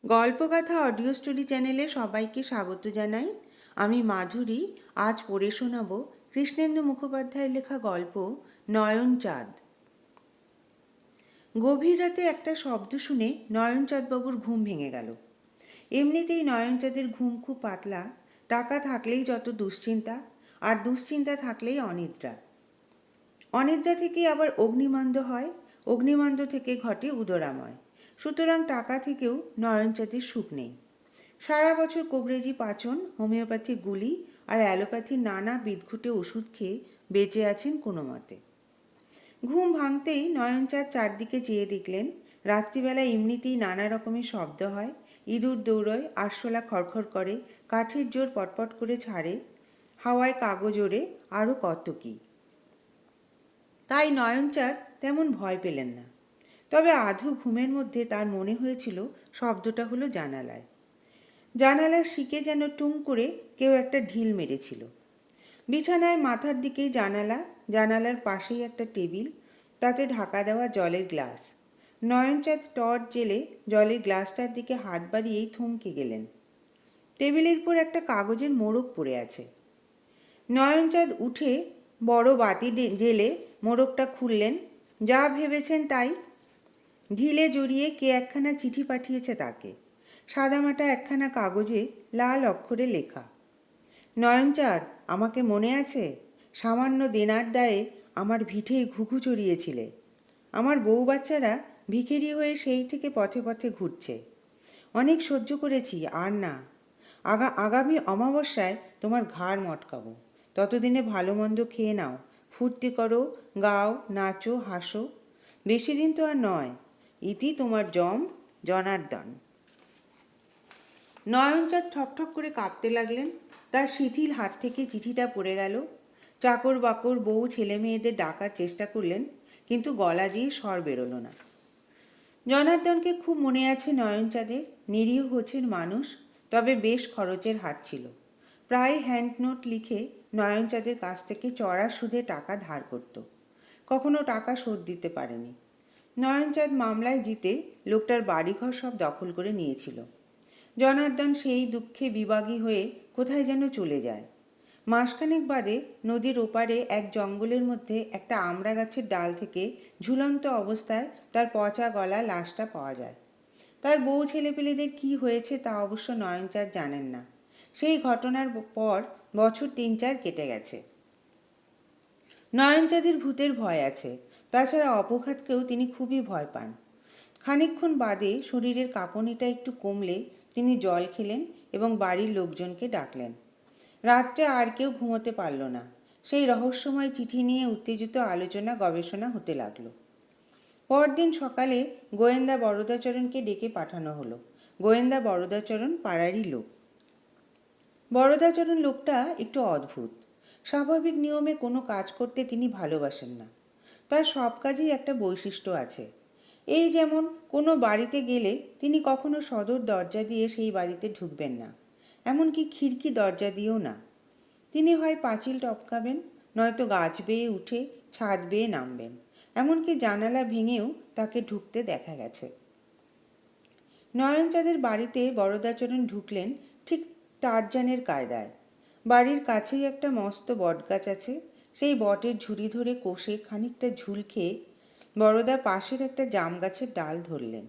গল্পকথা audio story চ্যানেলে সবাইকে স্বাগত জানাই। আমি মাধুরী। আজ পড়ে শোনাব কৃষ্ণেন্দু মুখোপাধ্যায়ের লেখা গল্প নয়নচাঁদ। গভীর রাতে একটা শব্দ শুনে নয়নচাঁদবাবুর ঘুম ভেঙে গেল। এমনিতেই নয়নচাঁদের ঘুম খুব পাতলা। টাকা থাকলেই যত দুশ্চিন্তা, আর দুশ্চিন্তা থাকলেই অনিদ্রা। অনিদ্রা থেকেই আবার অগ্নিমন্দ হয়, অগ্নিমন্দ থেকে ঘটে উদরাময়। সুতরাং টাকা থেকেও নয়নচাঁদের সুখ নেই। সারা বছর কবরেজি পাচন, হোমিওপ্যাথি গুলি আর অ্যালোপ্যাথির নানা বিদঘুটে ওষুধ খেয়ে বেঁচে আছেন কোনো মতে। ঘুম ভাঙতেই নয়নচাঁদ চারদিকে চেয়ে দেখলেন, রাত্রিবেলা এমনিতেই নানা রকমের শব্দ হয়। ইঁদুর দৌড়য়, আরশোলা খড়খড় করে, কাঠের জোর পটপট করে ছাড়ে, হাওয়ায় কাগজ ওড়ে, আরও কত কী। তাই নয়নচাঁদ তেমন ভয় পেলেন না। তবে আধো ঘুমের মধ্যে তার মনে হয়েছিল শব্দটা হলো জানালায়। জানালার শিকে যেন টুং করে কেউ একটা ঢিল মেরেছিল। বিছানায় মাথার দিকেই জানালা, জানালার পাশেই একটা টেবিল, তাতে ঢাকা দেওয়া জলের গ্লাস। নয়নচাঁদ টর্চ জেলে জলের গ্লাসটার দিকে হাত বাড়িয়েই থমকে গেলেন। টেবিলের উপর একটা কাগজের মোড়ক পড়ে আছে। নয়নচাঁদ উঠে বড় বাতি জেলে মোড়কটা খুললেন। যা ভেবেছেন তাই। ঢিলে জড়িয়ে কে একখানা চিঠি পাঠিয়েছে তাকে। সাদামাটা একখানা কাগজে লাল অক্ষরে লেখা, নয়নচাঁদ, আমাকে মনে আছে? সামান্য দেনার দায়ে আমার ভিটেই ঘুঘু চড়িয়েছিলে। আমার বউ বাচ্চারা ভিখিরি হয়ে সেই থেকে পথে পথে ঘুরছে। অনেক সহ্য করেছি, আর না। আগামী অমাবস্যায় তোমার ঘাড় মটকাবো। ততদিনে ভালো মন্দ খেয়ে নাও, ফুর্তি করো, গাও, নাচো, হাসো। বেশি দিন তো আর নয়। ইতি তোমার জনার্দন। নয়নচাঁদ ঠকঠক করে কাঁদতে লাগলেন। তার শিথিল হাত থেকে চিঠিটা পড়ে গেল। চাকর বাকর, বউ, ছেলে মেয়েদের ডাকার চেষ্টা করলেন, কিন্তু গলা দিয়ে স্বর বেরোলো না। জনার্দনকে খুব মনে আছে নয়নচাঁদের। নিরীহ হোছের মানুষ, তবে বেশ খরচের হাত ছিল। প্রায় হ্যান্ড নোট লিখে নয়নচাঁদের কাছ থেকে চড়া সুদে টাকা ধার করত। কখনো টাকা শোধ দিতে পারেনি। নয়নচাঁদ মামলায় জিতে লোকটার বাড়িঘর সব দখল করে নিয়েছিল। জনার্দন সেই দুঃখে বিবাগী হয়ে কোথায় যেন চলে যায়। মাসখানেক বাদে নদীর ওপারে এক জঙ্গলের মধ্যে একটা আমড়া গাছের ডাল থেকে ঝুলন্ত অবস্থায় তার পচা গলা লাশটা পাওয়া যায়। তার বউ ছেলেপেলেদের কী হয়েছে তা অবশ্য নয়নচাঁদ জানেন না। সেই ঘটনার পর বছর 3-4 কেটে গেছে। নয়নচাঁদের ভূতের ভয় আছে। তাছাড়া অপঘাতকেও তিনি খুবই ভয় পান। খানিকক্ষণ বাদে শরীরের কাঁপুনিটা একটু কমলে তিনি জল খেলেন এবং বাড়ির লোকজনকে ডাকলেন। রাত্রে আর কেউ ঘুমোতে পারল না। সেই রহস্যময় চিঠি নিয়ে উত্তেজিত আলোচনা গবেষণা হতে লাগলো। পরদিন সকালে গোয়েন্দা বরদাচরণকে ডেকে পাঠানো হলো। গোয়েন্দা বরদাচরণ পাড়ারই লোক। বরদাচরণ লোকটা একটু অদ্ভুত। স্বাভাবিক নিয়মে কোনো কাজ করতে তিনি ভালোবাসেন না। তার সব কাজেই একটা বৈশিষ্ট্য আছে। এই যেমন কোনো বাড়িতে গেলে তিনি কখনো সদর দরজা দিয়ে সেই বাড়িতে ঢুকবেন না, এমনকি খিড়কি দরজা দিয়েও না। তিনি হয় পাঁচিল টপকাবেন, নয়তো গাছ বেয়ে উঠে ছাদ বেয়ে নামবেন। এমনকি জানালা ভেঙেও তাকে ঢুকতে দেখা গেছে। নয়নচাঁদের বাড়িতে বরদাচরণ ঢুকলেন ঠিক টারজানের কায়দায়। বাড়ির কাছেই একটা মস্ত বটগাছ আছে। সেই বটের ঝুড়ি ধরে কষে খানিকটা ঝুল খেয়ে বরদা পাশের একটা জাম গাছের ডাল ধরলেন।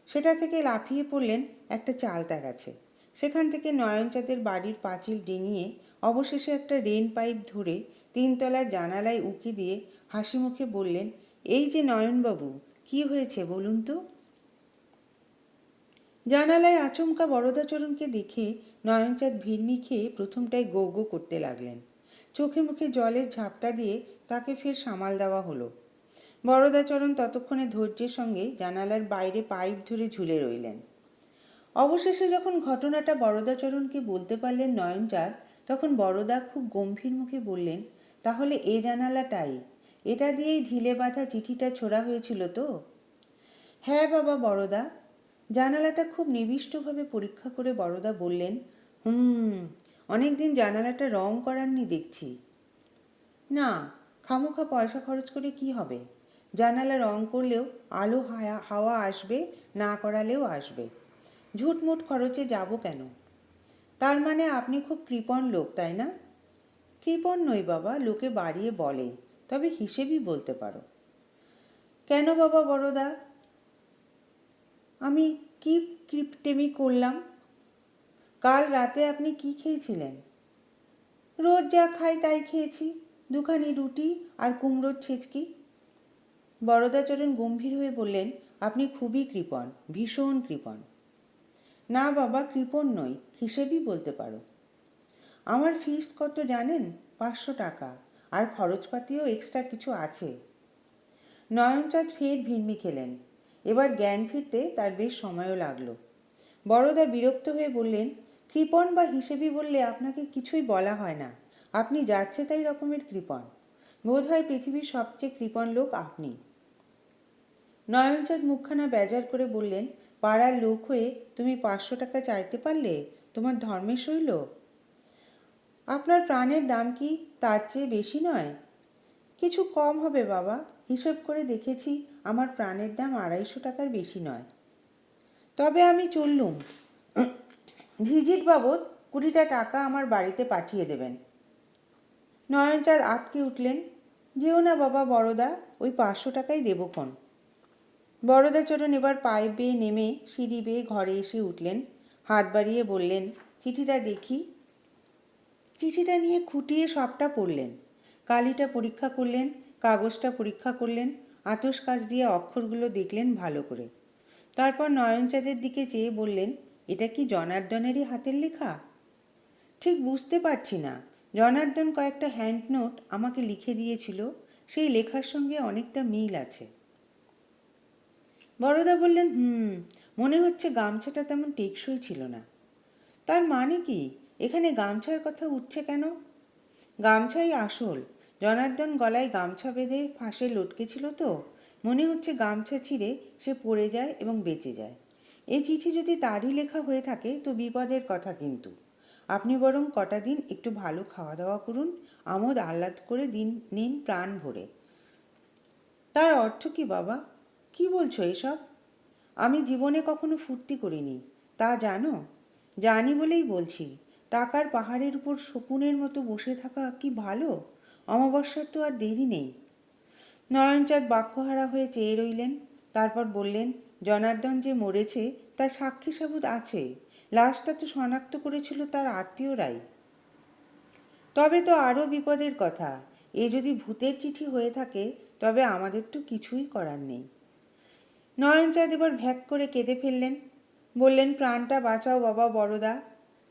সেটা থেকে লাফিয়ে পড়লেন একটা চালতা গাছে। সেখান থেকে নয়নচাঁদের বাড়ির পাঁচিল ডিঙিয়ে অবশেষে একটা রেন পাইপ ধরে 3তলার জানালায় উঁকি দিয়ে হাসি মুখে বললেন, এই যে নয়নবাবু, কি হয়েছে বলুন তো? জানালায় আচমকা বরদাচরণকে দেখে নয়নচাঁদ ভিড়মি খেয়ে প্রথমটায় গো গো করতে লাগলেন। চোখে মুখে জলের ঝাপটা দিয়ে তাকে ফের সামাল দেওয়া হলো। বরদাচরণ ততক্ষণে ধৈর্যের সঙ্গে জানালার বাইরে পাইপ ধরে ঝুলে রইলেন। অবশেষে যখন ঘটনাটা বরদাচরণকে বলতে পারলেন নয়নচাঁদ, তখন বরদা খুব গম্ভীর মুখে বললেন, তাহলে এ জানালাটাই, এটা দিয়েই ঢিলে বাঁধা চিঠিটা ছোড়া হয়েছিল তো? হ্যাঁ বাবা বরদা। জানালাটা খুব নিবিষ্টভাবে পরীক্ষা করে বরদা বললেন, অনেক দিন জানালাটা রং করাননি দেখছি। না, খামোখা পয়সা খরচ করে কি হবে? জানালা রং করলেও আলো হাওয়া আসবে, না করালেও আসবে। ঝুটমুট খরচে যাব কেন? তার মানে আপনি খুব কৃপণ লোক, তাই না? কৃপণ নই বাবা, লোকে বাড়িয়ে বলে, তবে হিসেবই বলতে পারো। কেন বাবা বড়দা? আমি কি কিপটেমি করলাম? কাল রাতে আপনি কি খেয়েছিলেন? রোজ যা খাই তাই খেয়েছি, দুখানি রুটি আর কুমড়োর ছেচকি। বরদাচরণ গম্ভীর হয়ে বললেন, আপনি খুবই কৃপণ, ভীষণ কৃপণ। না বাবা, কৃপণ নই, হিসেবই বলতে পারো। আমার ফিস কত জানেন? 500 টাকা, আর খরচপাতিও এক্সট্রা কিছু আছে। নয়নচাঁদ ফের ভিড়মি খেলেন। এবার জ্ঞান ফিরতে তার বেশ সময়ও লাগলো। বড়দা বিরক্ত হয়ে বললেন, কৃপণ বা হিসেবি বললে আপনাকে কিছুই বলা হয় না। আপনি যাচ্ছে তাই রকমের কৃপণ। বোধ হয় পৃথিবীর সবচেয়ে কৃপণ লোক আপনি। নয়নচাঁদ মুখখানা বেজার করে বললেন, পাড়ার লোক হয়ে তুমি 500 টাকা চাইতে পারলে? তোমার ধর্মে সইল? আপনার প্রাণের দাম কি তার চেয়ে বেশি নয়? কিছু কম হবে বাবা, হিসেব করে দেখেছি আমার প্রাণের দাম 250 টাকার বেশি নয়। তবে আমি চললুম। ভিজিট বাবদ 20টা টাকা আমার বাড়িতে পাঠিয়ে দেবেন। নয়নচাঁদ আটকে উঠলেন, যেও না বাবা বড়দা, ওই 500 টাকাই দেবক্ষণ। বরদাচরণ এবার পায়ে বেয়ে নেমে সিঁড়ি বেয়ে ঘরে এসে উঠলেন। হাত বাড়িয়ে বললেন, চিঠিটা দেখি। চিঠিটা নিয়ে খুঁটিয়ে সবটা পড়লেন। কালিটা পরীক্ষা করলেন, কাগজটা পরীক্ষা করলেন, আতশ কাচ দিয়ে অক্ষরগুলো দেখলেন ভালো করে। তারপর নয়নচাঁদের দিকে চেয়ে বললেন, এটা কি জনার্দনেরই হাতের লেখা? ঠিক বুঝতে পারছি না। জনার্দন কয়েকটা হ্যান্ড নোট আমাকে লিখে দিয়েছিল, সেই লেখার সঙ্গে অনেকটা মিল আছে। বড়দা বললেন, মনে হচ্ছে গামছাটা তেমন টেকসই ছিল না। তার মানে কি? এখানে গামছার কথা উঠছে কেন? গামছাই আসল। জনার্দন গলায় গামছা বেঁধে ফাঁসে লটকে ছিল তো, মনে হচ্ছে গামছা ছিঁড়ে সে পড়ে যায় এবং বেঁচে যায়। এই চিঠি যদি তারই লেখা হয়ে থাকে তো বিপদের কথা কিন্তু। আপনি বরং কটা দিন একটু ভালো খাওয়া দাওয়া করুন, আমোদ আহ্লাদ করে দিন নিন প্রাণ ভরে। তার অর্থ কি বাবা? কি বলছো এসব? আমি জীবনে কখনো ফুর্তি করিনি, তা জানো? জানি বলেই বলছি। টাকার পাহাড়ের উপর শকুনের মতো বসে থাকা কি ভালো? অমাবস্যার তো আর দেরি নেই। নয়নচাঁদ বাক্যহারা হয়ে চেয়ে রইলেন। তারপর বললেন, জনার্দন যে মরেছে তার সাক্ষী সাবুত আছে। লাশটা তো শনাক্ত করেছিল তার আত্মীয়রাই। তবে তো আরও বিপদের কথা। এ যদি ভূতের চিঠি হয়ে থাকে তবে আমাদের তো কিছুই করার নেই। নয়নচাঁদ এবার ভ্যাক করে কেঁদে ফেললেন। বললেন, প্রাণটা বাঁচাও বাবা বড়দা,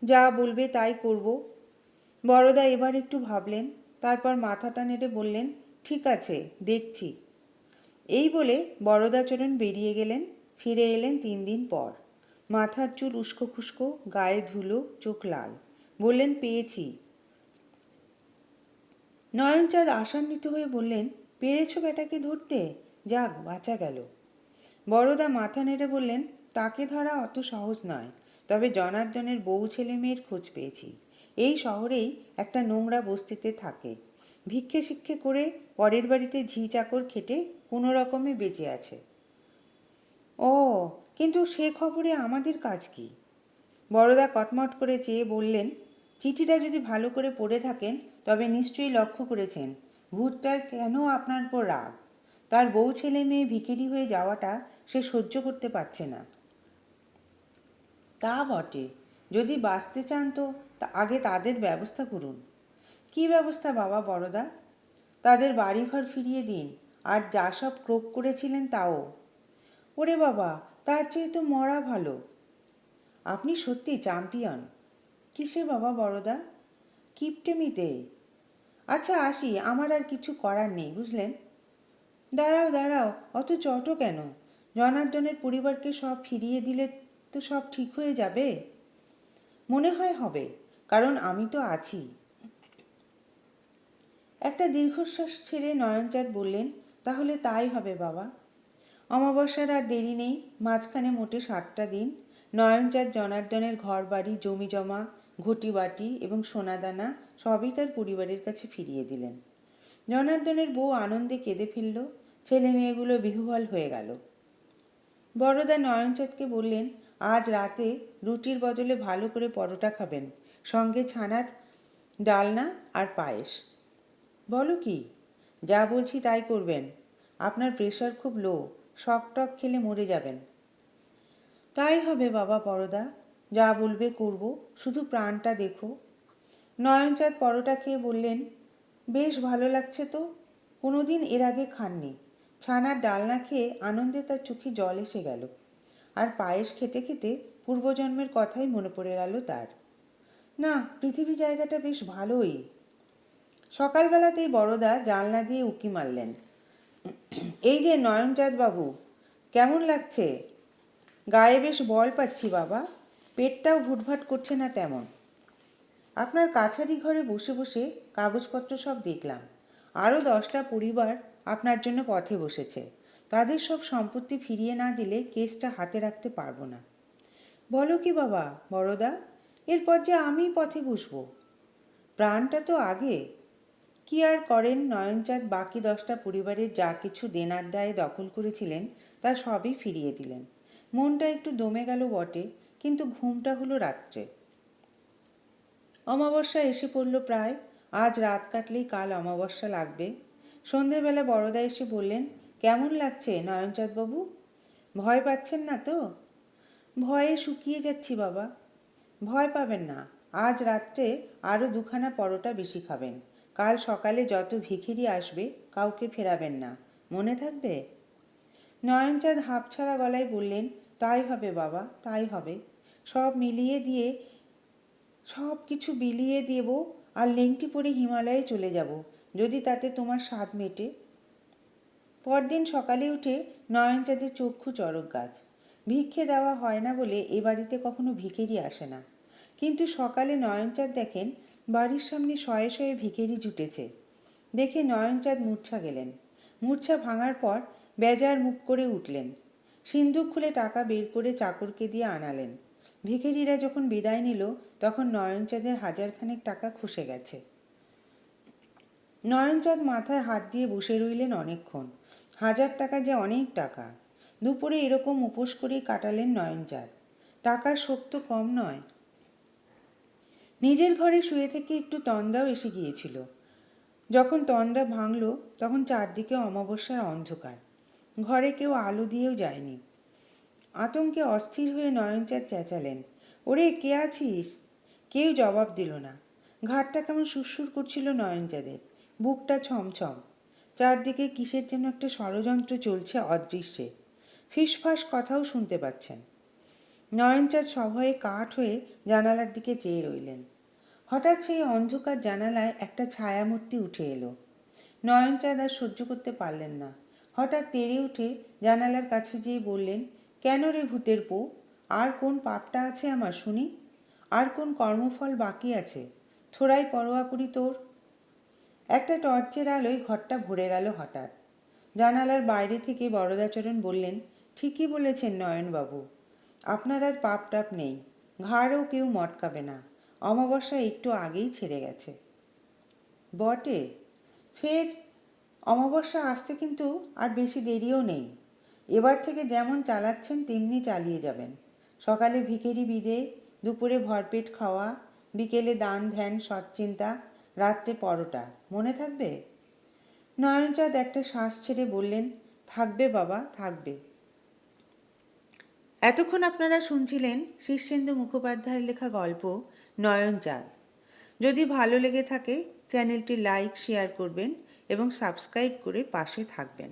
যা বলবে তাই করব। বড়দা এবার একটু ভাবলেন, তারপর মাথাটা নেড়ে বললেন, ঠিক আছে, দেখছি। এই বলে বরদাচরণ বেরিয়ে গেলেন। ফিরে এলেন 3 দিন পর। মাথার চুল উস্কো খুস্কো, গায়ে ধুলো, চোখ লাল। বললেন, পেয়েছি। নয়নচাঁদ আশান্বিত হয়ে বললেন, পেরেছ বেটাকে ধরতে? যাক, বাঁচা গেল। বড়দা মাথা নেড়ে বললেন, তাকে ধরা অত সহজ নয়, তবে জনার্দনের বউ ছেলে মেয়ের খোঁজ পেয়েছি। এই শহরেই একটা নোংরা বস্তিতে থাকে। ভিক্ষে শিক্ষে করে পরের বাড়িতে ঝি চাকর খেটে কোনো রকমে বেঁচে আছে। ও, কিন্তু সে খবরে আমাদের কাজ কি? বড়দা কটমট করে চেয়ে বললেন, চিঠিটা যদি ভালো করে পড়ে থাকেন তবে নিশ্চয়ই লক্ষ্য করেছেন ভূতটার কেন আপনার উপর রাগ। তার বউ ছেলে মেয়ে ভিখিরি হয়ে যাওয়াটা সে সহ্য করতে পারছে না। তা বটে, যদি বাঁচতে চান তো আগে তাদের ব্যবস্থা করুন। কী ব্যবস্থা বাবা বড়দা? তাদের বাড়িঘর ফিরিয়ে দিন, আর যা সব ক্রোক করেছিলেন তাও। ওরে বাবা, তার চেয়ে তো মরা ভালো। আপনি সত্যি চ্যাম্পিয়ন। কিসে বাবা বড়দা? কিপটেমিতে। আচ্ছা আসি, আমার আর কিছু করার নেই, বুঝলেন? দাঁড়াও দাঁড়াও, অত চটো কেন? জনার্দনের পরিবারকে সব ফিরিয়ে দিলে তো সব ঠিক হয়ে যাবে। মনে হয় হবে, কারণ আমি তো আছি। একটা দীর্ঘশ্বাস ছেড়ে নয়নচাঁদ বললেন, তাহলে তাই হবে বাবা। অমাবস্যার আর দেরি নেই, মাঝখানে মোটে 7টা দিন। নয়নচাঁদ জনার্দনের ঘর বাড়ি, জমি জমা, ঘটি বাটি এবং সোনাদানা সবই তার পরিবারের কাছে ফিরিয়ে দিলেন। জনার্দনের বউ আনন্দে কেঁদে ফেলল। ছেলে মেয়েগুলো বিহুবল হয়ে গেল। বড়দা নয়নচাঁদকে বললেন, আজ রাতে রুটির বদলে ভালো করে পরোটা খাবেন, সঙ্গে ছানার ডালনা আর পায়েস। বলো কি? যা বলছি তাই করবেন। আপনার প্রেশার খুব লো, শক টক খেলে মরে যাবেন। তাই হবে বাবা বড়দা, যা বলবে করব, শুধু প্রাণটা দেখো। নয়নচাঁদ পরোটা খেয়ে বললেন, বেশ ভালো লাগছে তো, কোনোদিন এর আগে খাননি। ছানার ডালনা খেয়ে আনন্দে তার চোখে জল এসে গেল, আর পায়েস খেতে খেতে পূর্বজন্মের কথাই মনে পড়ে গেল তার। না, পৃথিবী জায়গাটা বেশ ভালোই। সকালবেলাতেই বড়দা জানলা দিয়ে উঁকি মারলেন। এই যে নয়নচাঁদ বাবু, কেমন লাগছে? গায়ে বেশ বল পাচ্ছি বাবা, পেটটাও ভুটভাট করছে না তেমন। আপনার কাছারি ঘরে বসে বসে কাগজপত্র সব দেখলাম। আরও 10টা পরিবার আপনার জন্য পথে বসেছে। তাদের সব সম্পত্তি ফিরিয়ে না দিলে কেসটা হাতে রাখতে পারবো না। বলো কি বাবা বড়দা, এরপর যে আমি পথে বসবো? প্রাণটা তো আগে। কি আর করেন, নয়নচাঁদ বাকি 10টা পরিবারের যা কিছু দেনার দায়ে দখল করেছিলেন তা সবই ফিরিয়ে দিলেন। মনটা একটু দমে গেল বটে, কিন্তু ঘুমটা হলো রাত্রে। অমাবস্যা এসে পড়ল প্রায়। আজ রাত কাটলেই কাল অমাবস্যা লাগবে। সন্ধেবেলা বড়দা এসে বললেন, কেমন লাগছে নয়নচাঁদবাবু? ভয় পাচ্ছেন না তো? ভয়ে শুকিয়ে যাচ্ছি বাবা। ভয় পাবেন না, আজ রাত্রে আরও 2খানা পরোটা বেশি খাবেন। কাল সকালে যত ভিখিরি আসবে কাউকে ফেরাবেন না, মনে থাকবে? নয়নচাঁদ হাঁপছাড়া গলায় বললেন, তাই হবে বাবা, তাই হবে। সব কিছু বিলিয়ে দেব আর লেংটি পরে হিমালয়ে চলে যাব, যদি তাতে তোমার স্বাদ মেটে। পরদিন সকালে উঠে নয়নচাঁদের চক্ষু চড়ক গাছ। ভিক্ষে দেওয়া হয় না বলে এ বাড়িতে কখনো ভিখেরি আসে না, কিন্তু সকালে নয়নচাঁদ দেখেন বাড়ির সামনে শয়ে শয়ে ভিখেরি জুটেছে। দেখে নয়নচাঁদ মূর্ছা গেলেন। মূর্ছা ভাঙার পর বেজার মুখ করে উঠলেন। সিন্দুক খুলে টাকা বের করে চাকরকে দিয়ে আনালেন। ভিখেরিরা যখন বিদায় নিল তখন নয়নচাঁদের 1000খানেক টাকা খসে গেছে। নয়নচাঁদ মাথায় হাত দিয়ে বসে রইলেন অনেকক্ষণ। 1000 টাকা যে অনেক টাকা। দুপুরে এরকম উপোস করেই কাটালেন নয়নচাঁদ। টাকার শোক তো কম নয়। নিজের ঘরে শুয়ে থেকে একটু তন্দ্রাও এসে গিয়েছিল। যখন তন্দ্রা ভাঙল তখন চারদিকে অমাবস্যার অন্ধকার। ঘরে কেউ আলো দিয়েও যায়নি। আতঙ্কে অস্থির হয়ে নয়নচাঁদ চেঁচালেন, ওরে কে আছিস? কেউ জবাব দিল না। ঘাটটা কেমন সুরসুর করছিল নয়নচাঁদের, বুকটা ছমছম। চারদিকে কিসের যেন একটা ষড়যন্ত্র চলছে অদৃশ্যে। ফিসফাস কথাও শুনতে পাচ্ছেন। নয়নচাঁদ সভয়ে কাঠ হয়ে জানালার দিকে চেয়ে রইলেন। হঠাৎ সেই অন্ধকার জানালায় একটা ছায়ামূর্তি উঠে এলো। নয়নচাঁদ আর সহ্য করতে পারলেন না। হঠাৎ তেড়ে উঠে জানালার কাছে যেয়ে বললেন, কেন রে ভূতের পো? আর কোন পাপটা আছে আমার শুনি? আর কোন কর্মফল বাকি আছে? থোড়াই পরোয়া করি তোর? একটা টর্চের আলোয় ঘরটা ভরে গেল হঠাৎ। জানালার বাইরে থেকে বরদাচরণ বললেন, ঠিকই বলেছেন নয়নবাবু, আপনার আর পাপ টাপ নেই, ঘাড়ও কেউ মটকাবে না, অমাবস্যা একটু আগেই ছেড়ে গেছে। বটে, ফের অমাবস্যা আসতে কিন্তু আর বেশি দেরিও নেই। এবার থেকে যেমন চালাচ্ছেন তেমনি চালিয়ে যাবেন। সকালে ভিখেরি বিদে, দুপুরে ভরপেট খাওয়া, বিকেলে দান ধ্যান সৎচিন্তা, রাত্রে পরোটা, মনে থাকবে? নয়নচাঁদ একটা শ্বাস ছেড়ে বললেন, থাকবে বাবা, থাকবে। এতক্ষণ আপনারা শুনছিলেন শীর্ষেন্দু মুখোপাধ্যায়ের লেখা গল্প নয়নচাঁদ। যদি ভালো লেগে থাকে চ্যানেলটি লাইক শেয়ার করবেন এবং সাবস্ক্রাইব করে পাশে থাকবেন।